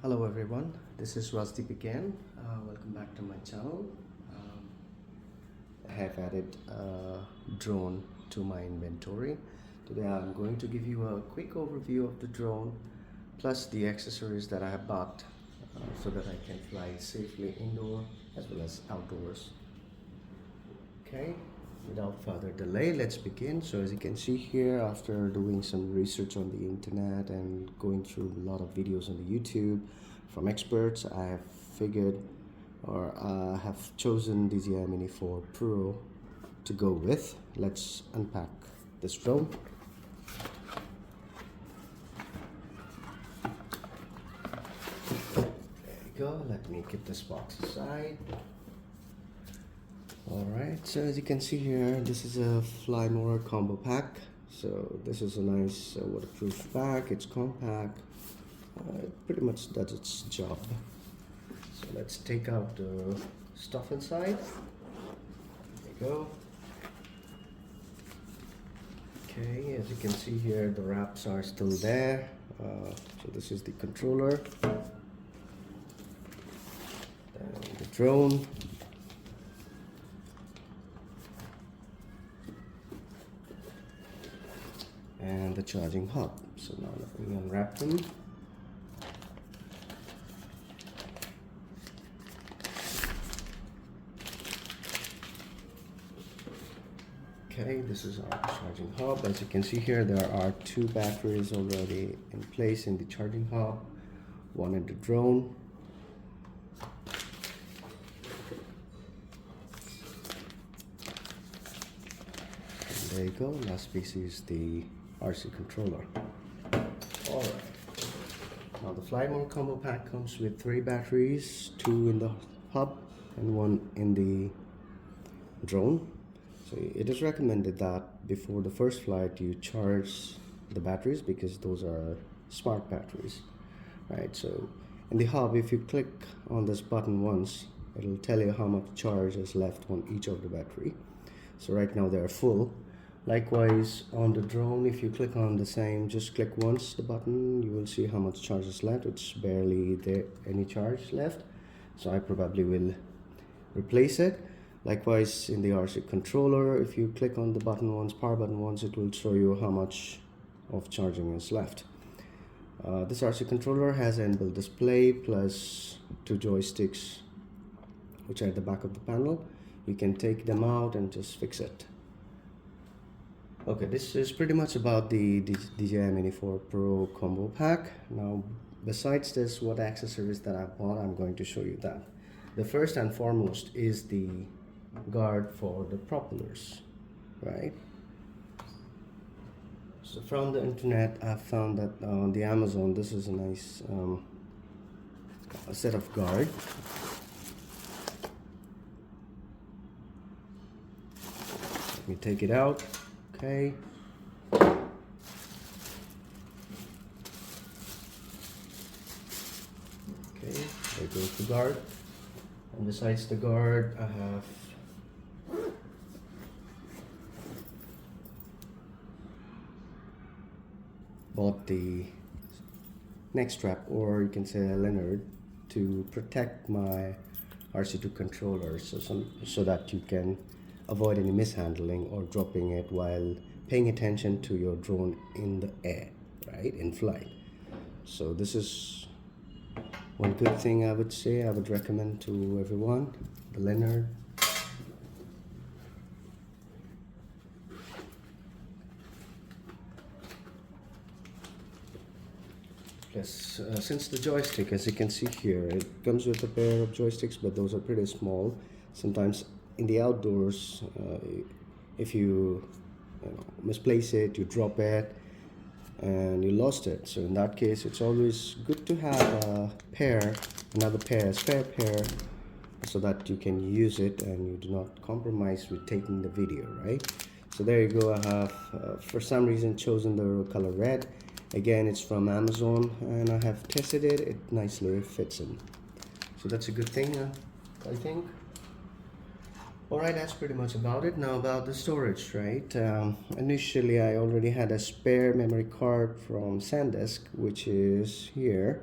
Hello everyone, this is Rasdeep again. Welcome back to my channel. I have added a drone to my inventory. Today I'm going to give you a quick overview of the drone plus the accessories that I have bought so that I can fly safely indoor as well as outdoors. Okay, without further delay, let's begin. So as you can see here, after doing some research on the internet and going through a lot of videos on the YouTube from experts, I have figured or have chosen DJI Mini 4 Pro to go with. Let's unpack this drone. There you go. Let me keep this box aside. Alright, so as you can see here, this is a Fly More combo pack. So this is a nice waterproof pack. It's compact. It pretty much does its job. So let's take out the stuff inside. There you go. Okay, as you can see here, the wraps are still there. So this is the controller. Then the drone. And the charging hub. So now let me unwrap them. Okay, this is our charging hub. As you can see here, there are two batteries already in place in the charging hub, one in the drone. And there you go, last piece is the RC controller. Alright, now the Fly More combo pack comes with 3 batteries, 2 in the hub and 1 in the drone. So it is recommended that before the first flight you charge the batteries because those are smart batteries, right? So in the hub, if you click on this button once, it'll tell you how much charge is left on each of the battery. So right now they are full. Likewise on the drone, if you click on the same, just click once the button, you will see how much charge is left. It's barely there any charge left, so I probably will replace it. Likewise in the RC controller, if you click on the button once, power button once, it will show you how much of charging is left. This RC controller has an inbuilt display plus 2 joysticks which are at the back of the panel. You can take them out and just fix it. Okay, this is pretty much about the DJI Mini 4 Pro combo pack. Now, besides this, what accessories that I bought, I'm going to show you that. The first and foremost is the guard for the propellers, right? So from the internet, I found that on the Amazon, this is a nice a set of guard. Let me take it out. Okay. Okay, there goes the guard. And besides the guard, I have bought the neck strap, or you can say a lanyard, to protect my RC2 controller, so that you can avoid any mishandling or dropping it while paying attention to your drone in the air, right, in flight. So this is one good thing I would say, I would recommend to everyone, the lanyard. Yes, since the joystick, as you can see here, it comes with a pair of joysticks, but those are pretty small. Sometimes in the outdoors, if you misplace it, you drop it, and you lost it. So in that case, it's always good to have a pair, a spare pair, so that you can use it and you do not compromise with taking the video, right? So there you go. I have, for some reason, chosen the color red. Again, it's from Amazon, and I have tested it. It nicely fits in. So that's a good thing, I think. Alright, that's pretty much about it. Now about the storage, right? Initially, I already had a spare memory card from SanDisk, which is here.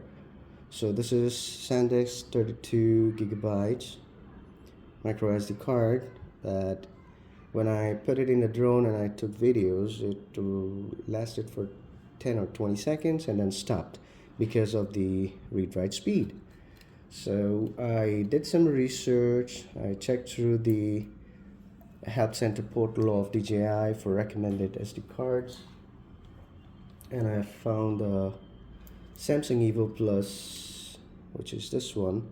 So this is SanDisk 32 gigabytes micro SD card, but when I put it in the drone and I took videos, it lasted for 10 or 20 seconds and then stopped because of the read-write speed. So I did some research. I checked through the help center portal of DJI for recommended SD cards, and I found Samsung Evo Plus, which is this one,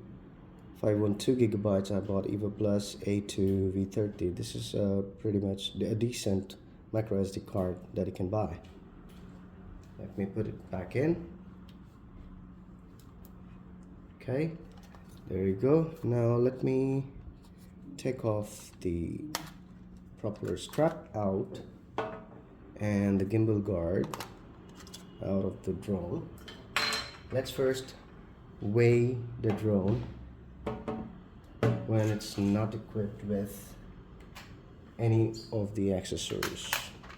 512 gigabytes. I bought Evo Plus A2 V30. This is pretty much a decent micro SD card that you can buy. Let me put it back in. Okay, there you go. Now let me take off the propeller strap out and the gimbal guard out of the drone. Let's first weigh the drone when it's not equipped with any of the accessories.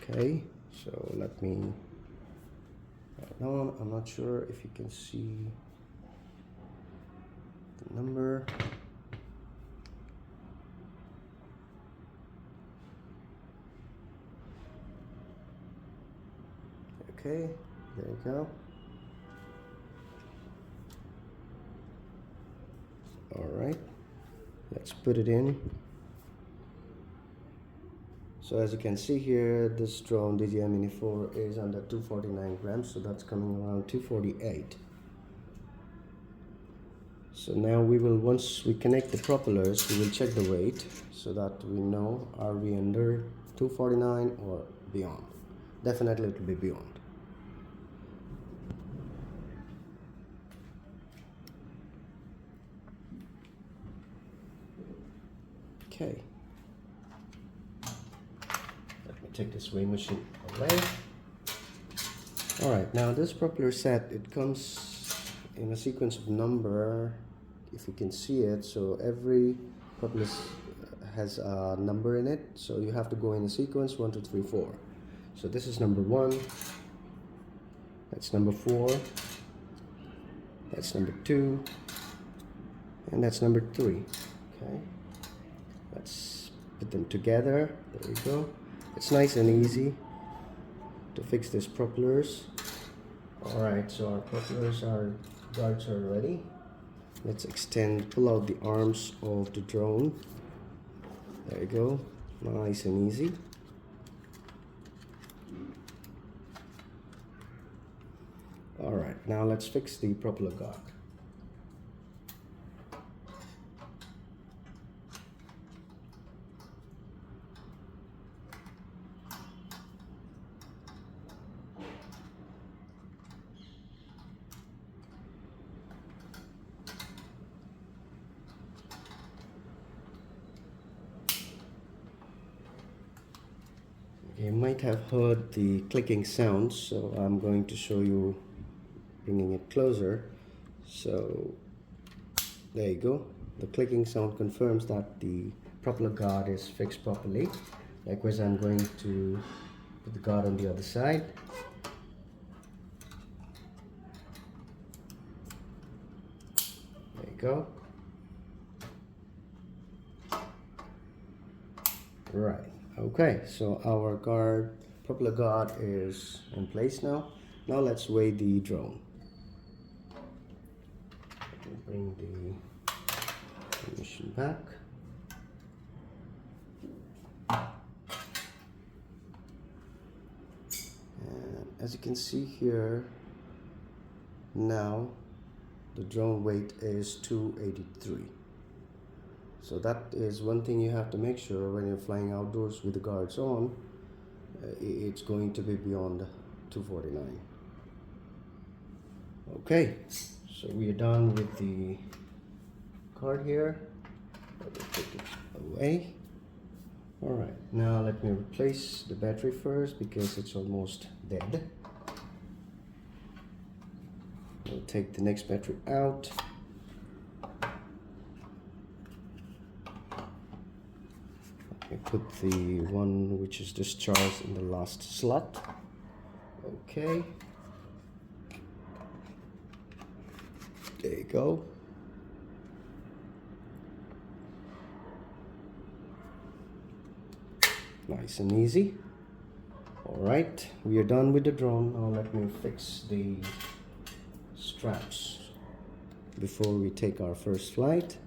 Okay, so let me, now I'm not sure if you can see the number. Okay, there you go. All right, let's put it in. So as you can see here, this drone DJI Mini 4 is under 249 grams, so that's coming around 248. So now we will, once we connect the propellers, we will check the weight so that we know, are we under 249 or beyond. Definitely it will be beyond. Okay, let me take this weighing machine away. Alright, now this propeller set, it comes in a sequence of number, if you can see it. So every propeller has a number in it, so you have to go in a sequence 1, 2, 3, 4. So this is number 1, that's number 4, that's number 2, and that's number 3. Okay, let's put them together. There we go. It's nice and easy to fix these propellers. Alright, so our propellers, our guards are ready. Let's pull out the arms of the drone. There you go, nice and easy. Alright, now let's fix the propeller guard. You might have heard the clicking sounds, so I'm going to show you bringing it closer. So there you go. The clicking sound confirms that the propeller guard is fixed properly. Likewise, I'm going to put the guard on the other side. There you go. Right. Okay, so our propeller guard is in place now. Now let's weigh the drone. Let me bring the machine back. And as you can see here, now the drone weight is 283. So that is one thing you have to make sure when you're flying outdoors with the guards on. It's going to be beyond 249. Okay, so we are done with the card here. Let me take it away. Alright, now let me replace the battery first because it's almost dead. We'll take the next battery out. Put the one which is discharged in the last slot. Okay, there you go. Nice and easy. Alright, we are done with the drone. Now let me fix the straps before we take our first flight.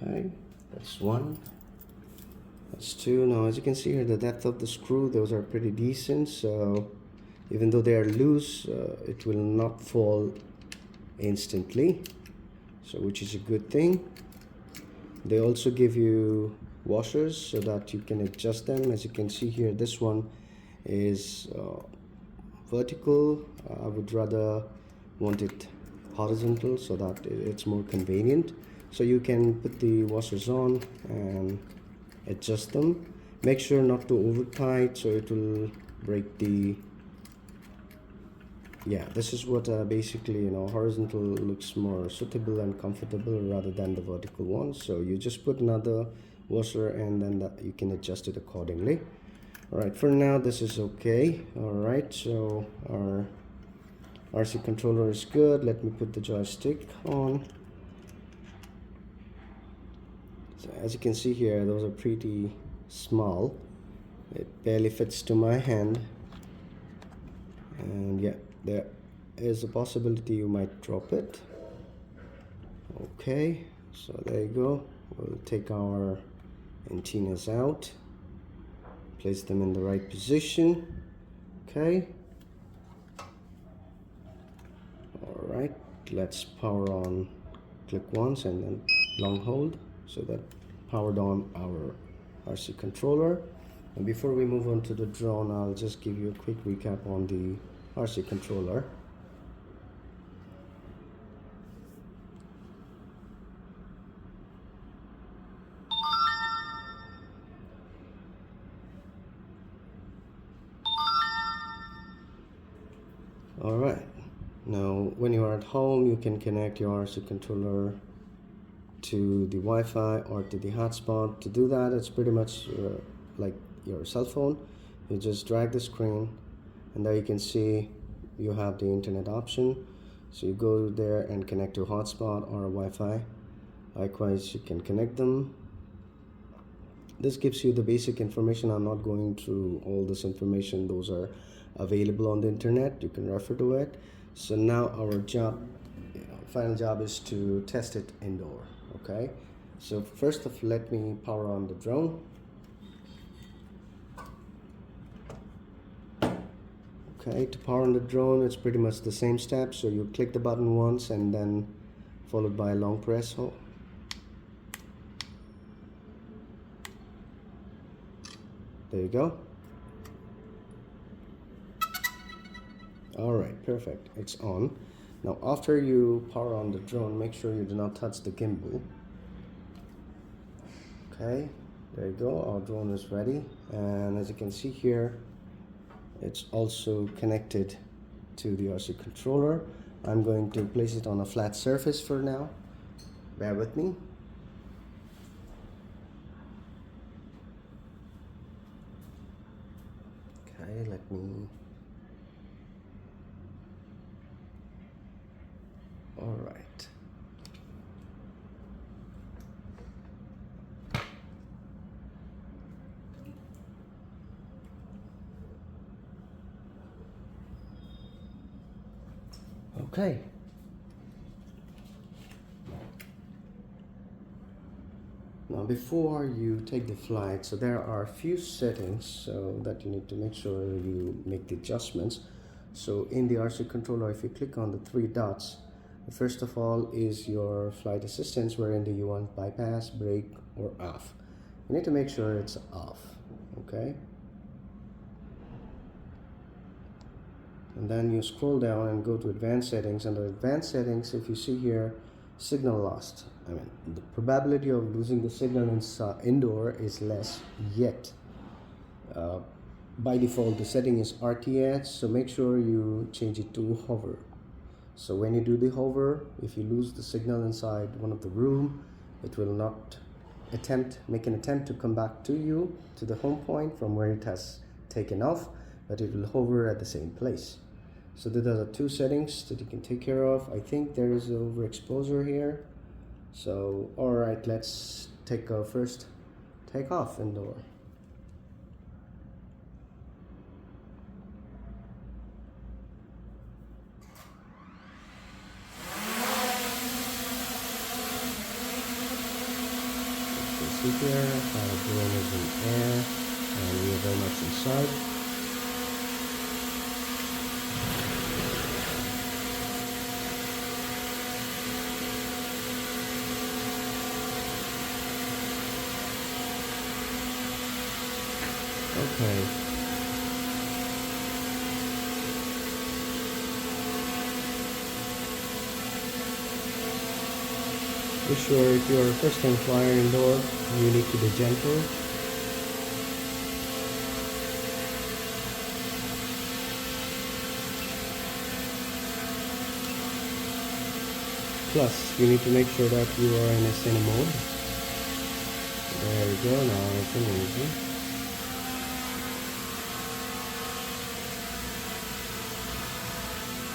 Okay, that's one. That's two. Now as you can see here, the depth of the screw, those are pretty decent, so even though they are loose, it will not fall instantly, so which is a good thing. They also give you washers so that you can adjust them. As you can see here, this one is vertical. I would rather want it horizontal so that it's more convenient. So you can put the washers on and adjust them. Make sure not to over tight, so it will break the, yeah, this is what basically, you know, horizontal looks more suitable and comfortable rather than the vertical one. So you just put another washer and then you can adjust it accordingly. All right, for now this is okay. All right, so our RC controller is good. Let me put the joystick on. So as you can see here, those are pretty small. It barely fits to my hand, and yeah, there is a possibility you might drop it. Okay, so there you go. We'll take our antennas out, place them in the right position. Okay, all right, let's power on. Click once and then long hold, so that powered on our RC controller. And before we move on to the drone, I'll just give you a quick recap on the RC controller. Alright, now when you are at home, you can connect your RC controller to the Wi-Fi or to the hotspot. To do that, it's pretty much like your cell phone. You just drag the screen and there you can see you have the internet option. So you go there and connect to hotspot or Wi-Fi. Likewise, you can connect them. This gives you the basic information. I'm not going through all this information. Those are available on the internet. You can refer to it. So now our job, final job, is to test it indoor. Okay, so first of let me power on the drone. Okay, to power on the drone, it's pretty much the same steps. So you click the button once and then followed by a long press hold. There you go. All right, perfect, it's on. Now after you power on the drone, make sure you do not touch the gimbal. Okay, there you go, our drone is ready, and as you can see here, it's also connected to the RC controller. I'm going to place it on a flat surface for now. Bear with me. Okay, let me. All right. Okay. Now before you take the flight, so there are a few settings so that you need to make sure you make the adjustments. So in the RC controller, if you click on the three dots, first of all is your flight assistance, wherein do you want bypass, brake, or off. You need to make sure it's off. Okay. And then you scroll down and go to advanced settings. Under advanced settings, if you see here, signal lost, I mean the probability of losing the signal in indoor is less, yet by default the setting is RTH, so make sure you change it to hover. So when you do the hover, if you lose the signal inside one of the room, it will not make an attempt to come back to you to the home point from where it has taken off, but it will hover at the same place. So these are the two settings that you can take care of. I think there is overexposure here. So alright, let's take our first takeoff indoor. See here how the drone is in air and we are very much inside. Okay. Be sure if you are a first time flyer indoor, you need to be gentle. Plus, you need to make sure that you are in a cine mode. There we go, now it's amazing.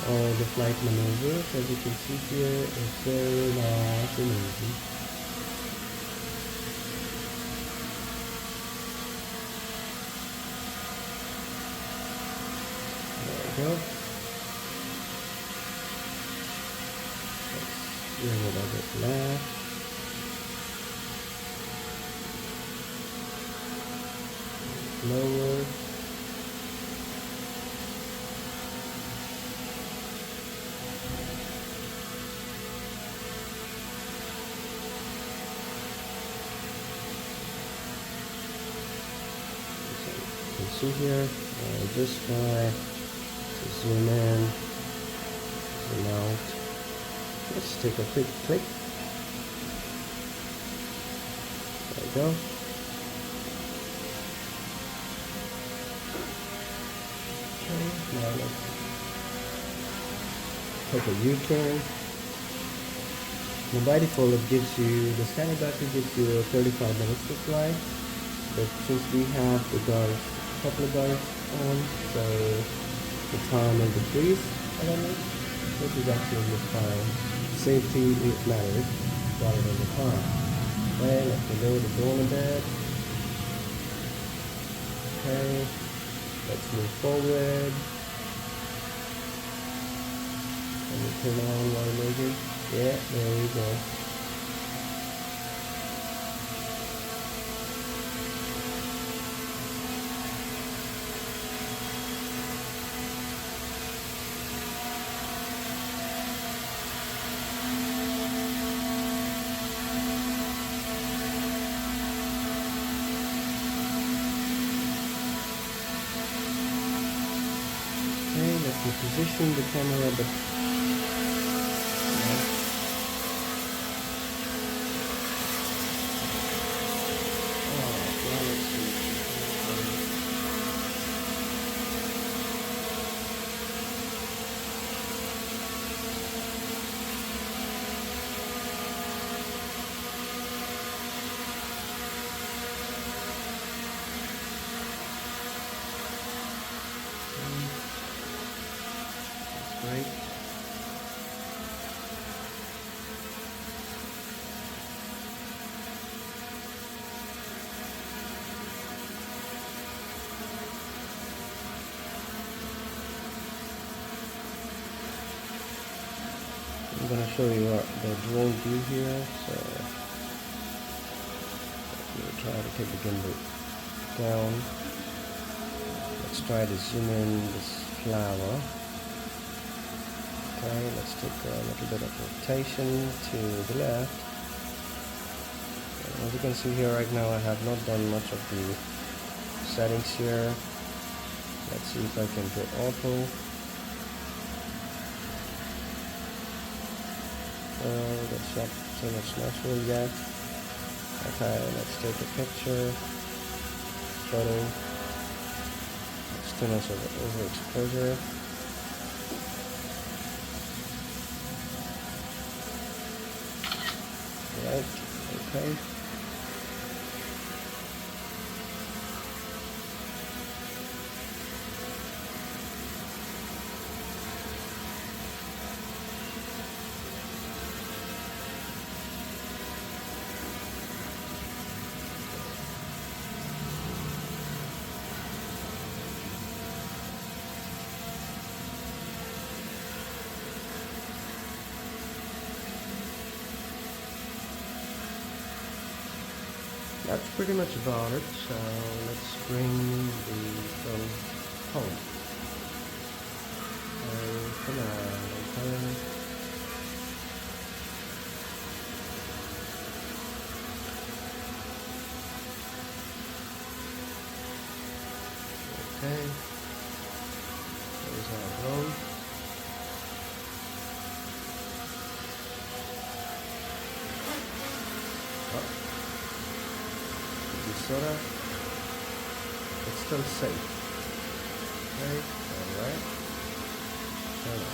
All the flight maneuvers, as you can see here, is very nice and easy. There we go. Let's bring it a bit left. Lower. See here, just try to zoom in, zoom out. Let's take a quick click. There we go. Okay, now let's take a U-turn. By default, it gives you, the standard battery gives you 35 minutes to fly, but since we have the couple of guards on, so the time will decrease a little, which is actually fine. Safety matters rather than the time. Okay, let's lower the drone a bit. Okay, let's move forward. Let me turn on while moving. Yeah, there we go. Let's position the camera a bit. Right. I'm going to show you the drone view here, so let me try to take the gimbal down. Let's try to zoom in this flower. Okay, let's take a little bit of rotation to the left. And as you can see here right now, I have not done much of the settings here. Let's see if I can do auto. That's not so much natural yet. Okay, let's take a picture, photo. too much of overexposure. Right, okay. That's pretty much about it. So let's bring the phone home. Come on. Okay. There's our drone. Soda, it's still safe. Okay, alright. Turn on.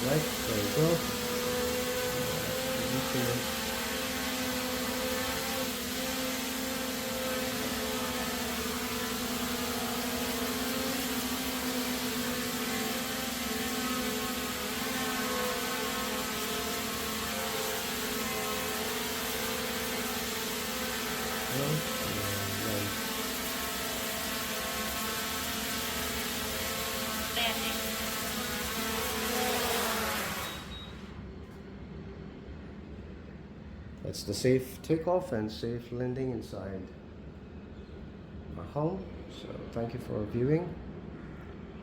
Right, there we go. That's the safe takeoff and safe landing inside my home. So thank you for viewing.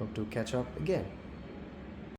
Hope to catch up again.